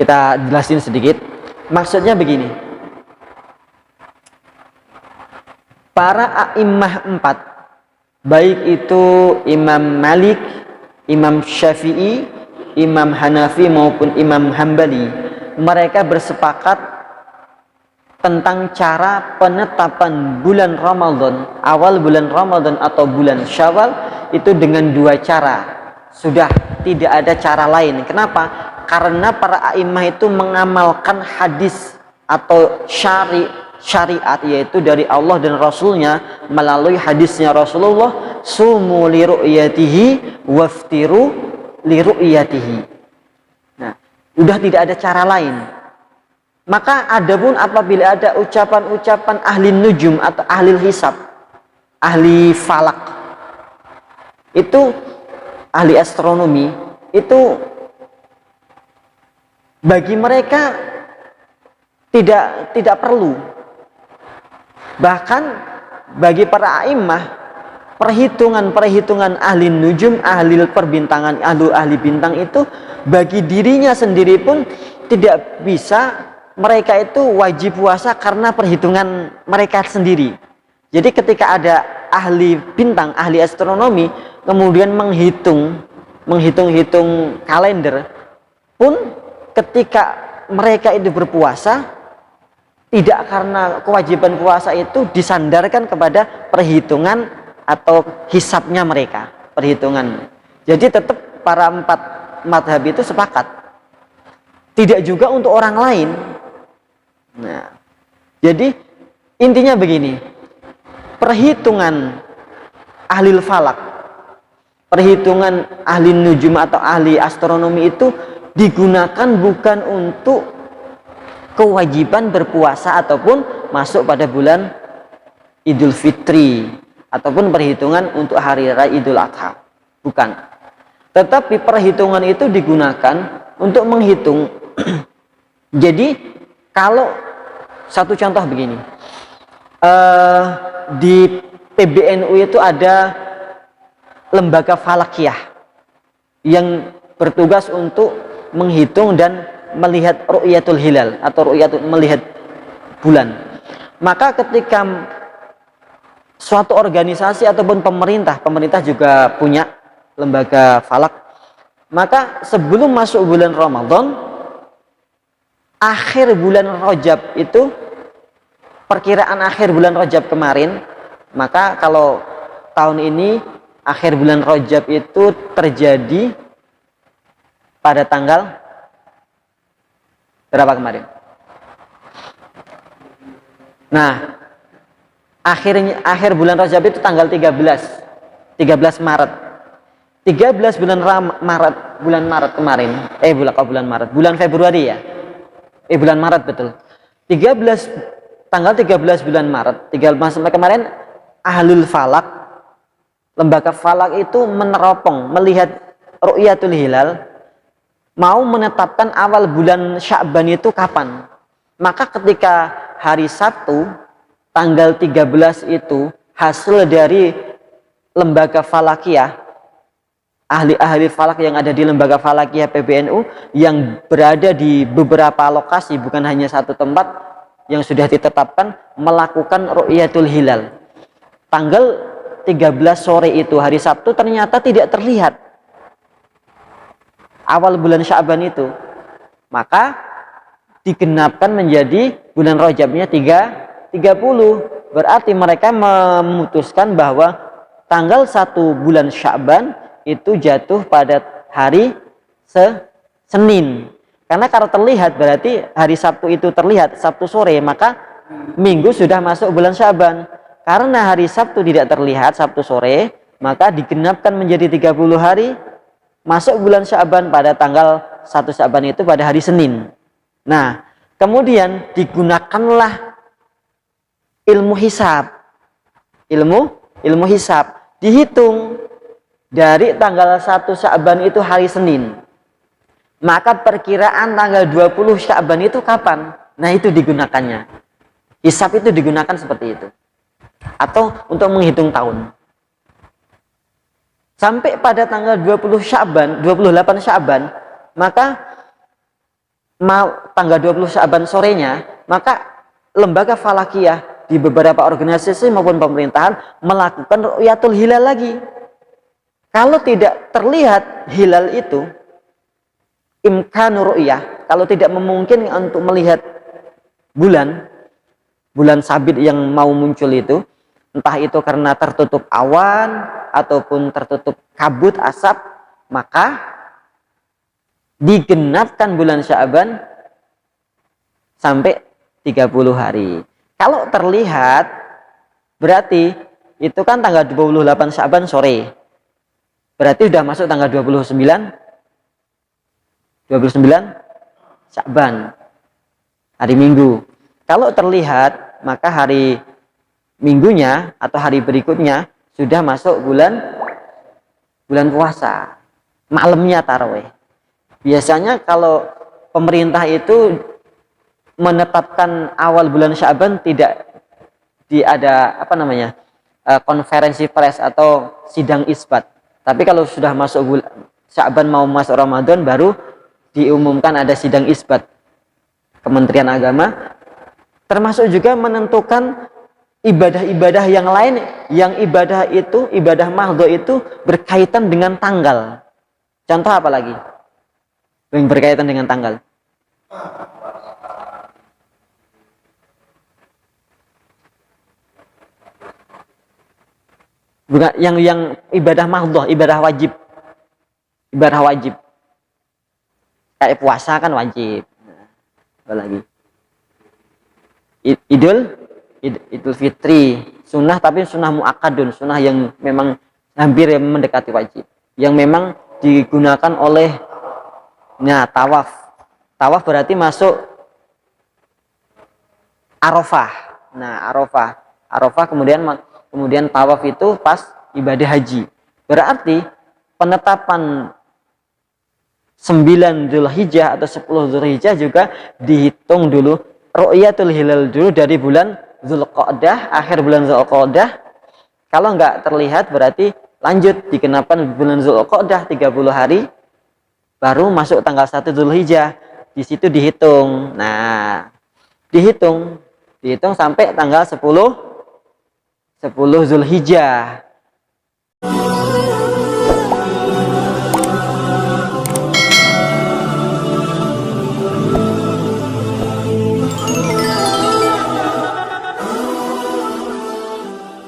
kita jelasin sedikit. Maksudnya begini. Para a'immah 4, baik itu Imam Malik, Imam Syafi'i, Imam Hanafi maupun Imam Hambali, mereka bersepakat tentang cara penetapan bulan Ramadan, awal bulan Ramadan atau bulan Syawal itu dengan 2 cara. Sudah tidak ada cara lain. Kenapa? Karena para a'immah itu mengamalkan hadis atau syariat, yaitu dari Allah dan Rasulnya melalui hadisnya Rasulullah, sumu li ru'yatihi waftiru li ru'yatihi. Nah, udah tidak ada cara lain. Maka adapun apabila ada ucapan-ucapan ahli nujum atau ahli hisab, ahli falak, itu ahli astronomi, itu bagi mereka tidak perlu. Bahkan bagi para a'immah, perhitungan ahli nujum, ahli perbintangan, ahli bintang itu bagi dirinya sendiri pun tidak bisa, mereka itu wajib puasa karena perhitungan mereka sendiri. Jadi ketika ada ahli bintang, ahli astronomi kemudian menghitung kalender pun, ketika mereka itu berpuasa tidak karena kewajiban puasa itu disandarkan kepada perhitungan atau hisabnya mereka, perhitungan. Jadi tetap para 4 madhab itu sepakat. Tidak juga untuk orang lain. Nah, jadi intinya begini, perhitungan ahli falak, perhitungan ahli nujum atau ahli astronomi itu digunakan bukan untuk kewajiban berpuasa ataupun masuk pada bulan Idul Fitri ataupun perhitungan untuk hari raya Idul Adha, bukan. Tetapi perhitungan itu digunakan untuk menghitung. Jadi kalau satu contoh begini, di PBNU itu ada lembaga falakiyah yang bertugas untuk menghitung dan melihat ru'yatul hilal atau melihat bulan. Maka ketika suatu organisasi ataupun pemerintah juga punya lembaga falak, maka sebelum masuk bulan Ramadan, akhir bulan Rajab itu, perkiraan akhir bulan Rajab kemarin, maka kalau tahun ini akhir bulan Rajab itu terjadi pada tanggal berapa kemarin? Nah, akhir bulan Rajab itu tanggal 13 Maret. 13 bulan Maret kemarin. Bulan Februari ya. Bulan Maret betul. Tanggal 13 bulan Maret, 13 sampai kemarin ahlul falak, lembaga falak itu meneropong melihat ru'yatul hilal, mau menetapkan awal bulan Sya'ban itu kapan. Maka ketika hari Sabtu tanggal 13 itu hasil dari lembaga falakiyah, ahli-ahli falak yang ada di lembaga falakiyah PBNU yang berada di beberapa lokasi, bukan hanya satu tempat yang sudah ditetapkan, melakukan ru'yatul hilal. Tanggal 13 sore itu hari Sabtu ternyata tidak terlihat awal bulan Sya'ban itu, maka digenapkan menjadi bulan Rajabnya 30. Berarti mereka memutuskan bahwa tanggal 1 bulan Sya'ban itu jatuh pada hari Senin. Karena kalau terlihat berarti hari Sabtu itu terlihat Sabtu sore, maka Minggu sudah masuk bulan Sya'ban. Karena hari Sabtu tidak terlihat Sabtu sore, maka digenapkan menjadi 30 hari masuk bulan Sya'ban pada tanggal 1 Sya'ban itu pada hari Senin. Nah, kemudian digunakanlah ilmu hisab. Ilmu hisab dihitung dari tanggal 1 Sya'ban itu hari Senin. Maka perkiraan tanggal 20 Sya'ban itu kapan? Nah, itu digunakannya. Hisab itu digunakan seperti itu. Atau untuk menghitung tahun. Sampai pada tanggal 28 Sya'ban, maka tanggal 20 Sya'ban sorenya, maka lembaga falakiyah di beberapa organisasi maupun pemerintahan melakukan ru'yatul hilal lagi. Kalau tidak terlihat hilal itu, imkanu ru'yah, kalau tidak memungkinkan untuk melihat bulan sabit yang mau muncul itu, entah itu karena tertutup awan ataupun tertutup kabut asap, maka digenapkan bulan Sya'ban sampai 30 hari. Kalau terlihat, berarti itu kan tanggal 28 Sya'ban sore. Berarti sudah masuk tanggal 29 Sya'ban, hari Minggu. Kalau terlihat, maka hari Minggunya atau hari berikutnya sudah masuk bulan puasa. Malamnya tarawih. Biasanya kalau pemerintah itu menetapkan awal bulan Sya'ban tidak ada konferensi pers atau sidang isbat. Tapi kalau sudah masuk bulan Sya'ban mau masuk Ramadan baru diumumkan ada sidang isbat Kementerian Agama, termasuk juga menentukan ibadah-ibadah yang lain yang ibadah mahdhu itu berkaitan dengan tanggal. Contoh apa lagi? Yang berkaitan dengan tanggal. Bukan yang ibadah mahdhah, ibadah wajib. Kayak puasa kan wajib. Apa lagi? Idul Fitri, sunnah tapi sunnah muakkadun, sunnah yang memang hampir mendekati wajib. Yang memang digunakan oleh tawaf. Tawaf berarti masuk Arafah. Nah, Arafah kemudian tawaf itu pas ibadah haji. Berarti penetapan 9 Dzulhijjah atau 10 Dzulhijjah juga dihitung dulu ru'yatul hilal dulu dari bulan Dzulqa'dah, akhir bulan Dzulqa'dah. Kalau nggak terlihat berarti lanjut dikenapkan bulan Dzulqa'dah 30 hari. Baru masuk tanggal 1 Dzulhijjah. Di situ dihitung. Nah, dihitung sampai tanggal 10 Dzulhijjah.